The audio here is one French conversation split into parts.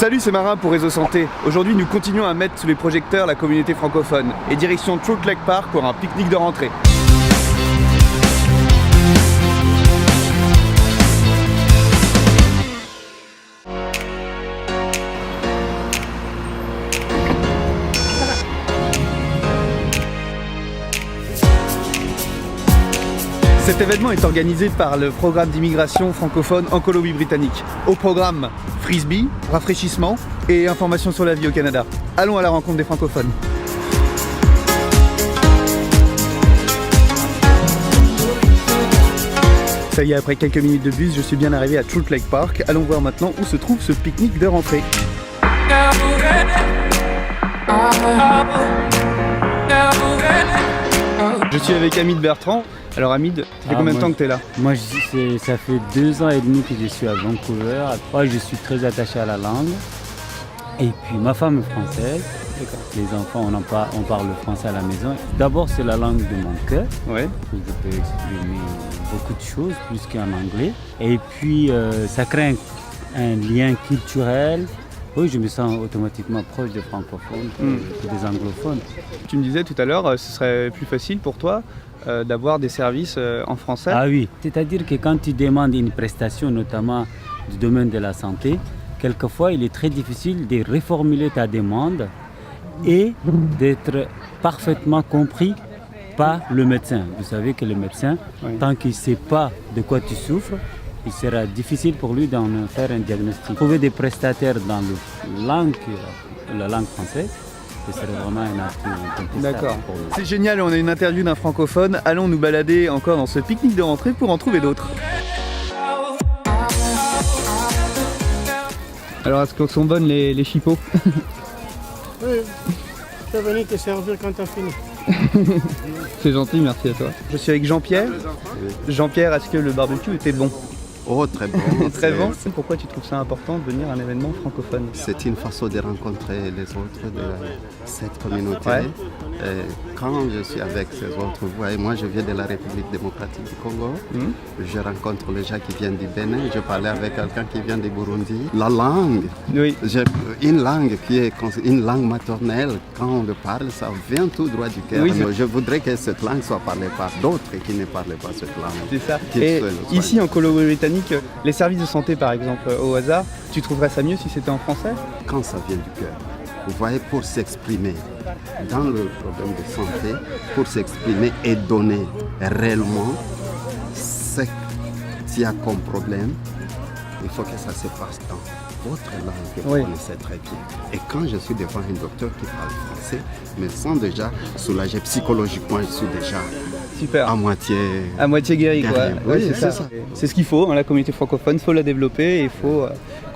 Salut, c'est Marin pour Réseau Santé. Aujourd'hui, nous continuons à mettre sous les projecteurs la communauté francophone et direction Trout Lake Park pour un pique-nique de rentrée. Cet événement est organisé par le programme d'immigration francophone en Colombie-Britannique. Au programme, frisbee, rafraîchissement et information sur la vie au Canada. Allons à la rencontre des francophones. Ça y est, après quelques minutes de bus, je suis bien arrivé à Trout Lake Park. Allons voir maintenant où se trouve ce pique-nique de rentrée. Je suis avec Hamid Bertrand. Alors Hamid, ça fait combien de temps que tu es là? Moi, ça fait 2 ans et demi que je suis à Vancouver. Moi, je suis très attaché à la langue. Et puis, ma femme est française. Les enfants, on parle le français à la maison. D'abord, c'est la langue de mon cœur. Ouais. Je peux exprimer beaucoup de choses, plus qu'en anglais. Et puis, ça crée un lien culturel. Oui, je me sens automatiquement proche des francophones que des anglophones. Tu me disais tout à l'heure, ce serait plus facile pour toi d'avoir des services en français? Ah oui, c'est-à-dire que quand tu demandes une prestation, notamment du domaine de la santé, quelquefois il est très difficile de reformuler ta demande et d'être parfaitement compris par le médecin. Vous savez que le médecin, tant qu'il ne sait pas de quoi tu souffres, il sera difficile pour lui d'en faire un diagnostic. Trouver des prestataires dans la langue française, ce serait vraiment un atout. D'accord. C'est génial, on a une interview d'un francophone. Allons nous balader encore dans ce pique-nique de rentrée pour en trouver d'autres. Alors, est-ce que sont bonnes les chipots? Oui, je vais venir te servir quand tu as fini. C'est gentil, merci à toi. Je suis avec Jean-Pierre. Jean-Pierre, est-ce que le barbecue était bon? Oh, très bon. Très bon. Pourquoi tu trouves ça important de venir à un événement francophone? C'est une façon de rencontrer les autres de cette communauté. Ouais. Quand je suis avec ces autres, vous voyez, moi je viens de la République démocratique du Congo. Je rencontre les gens qui viennent du Bénin. Je parlais avec quelqu'un qui vient du Burundi. La langue, Oui. une langue qui est une langue maternelle, quand on le parle, ça vient tout droit du cœur. Oui, je voudrais que cette langue soit parlée par d'autres qui ne parlent pas cette langue. C'est ça. Et ici en Colombie-Britannique, les services de santé par exemple, au hasard, tu trouverais ça mieux si c'était en français? Quand ça vient du cœur, vous voyez, pour s'exprimer dans le problème de santé, pour s'exprimer et donner réellement ce qu'il y a comme problème, il faut que ça se passe dans votre langue que vous connaissez très bien. Et quand je suis devant un docteur qui parle français, je me sens déjà soulagé psychologiquement, je suis déjà Super. à moitié guéri, quoi. Oui, c'est ça. C'est ce qu'il faut, hein, la communauté francophone, il faut la développer et il faut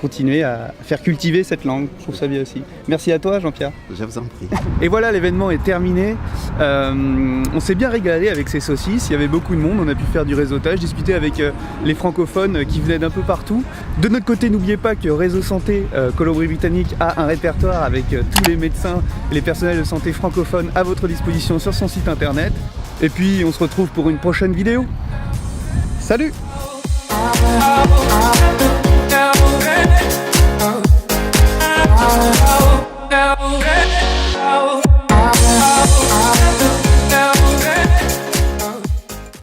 continuer à faire cultiver cette langue. Je trouve ça bien aussi. Merci à toi, Jean-Pierre. Je vous en prie. Et voilà, l'événement est terminé. On s'est bien régalé avec ces saucisses. Il y avait beaucoup de monde. On a pu faire du réseautage, discuter avec les francophones qui venaient d'un peu partout. De notre côté, n'oubliez pas que Réseau Santé Colombie-Britannique a un répertoire avec tous les médecins et les personnels de santé francophones à votre disposition sur son site internet. Et puis, on se retrouve pour une prochaine vidéo. Salut! Now,